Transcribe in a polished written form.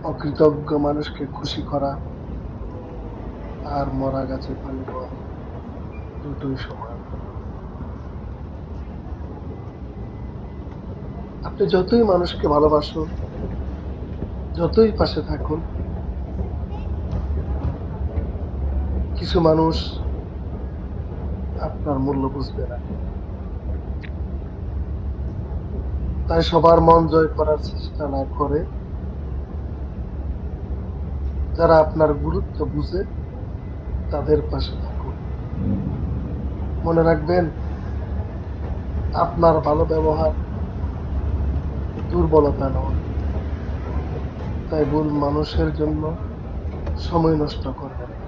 অকৃতজ্ঞ মানুষকে খুশি করা আর মরা গাছে পানি দেওয়া দুটোই সমান। আপনি যতই মানুষকে ভালোবাসুন, যতই পাশে থাকুন, কিছু মানুষ আপনার মূল্য বুঝবে না। তাই সবার মন জয় করার চেষ্টা না করে যারা আপনার গুরুত্ব বুঝে তাদের পাশে থাকুন। মনে রাখবেন, আপনার ভালো ব্যবহার দুর্বলতা নয়। তাই ভুল মানুষের জন্য সময় নষ্ট করবেন না।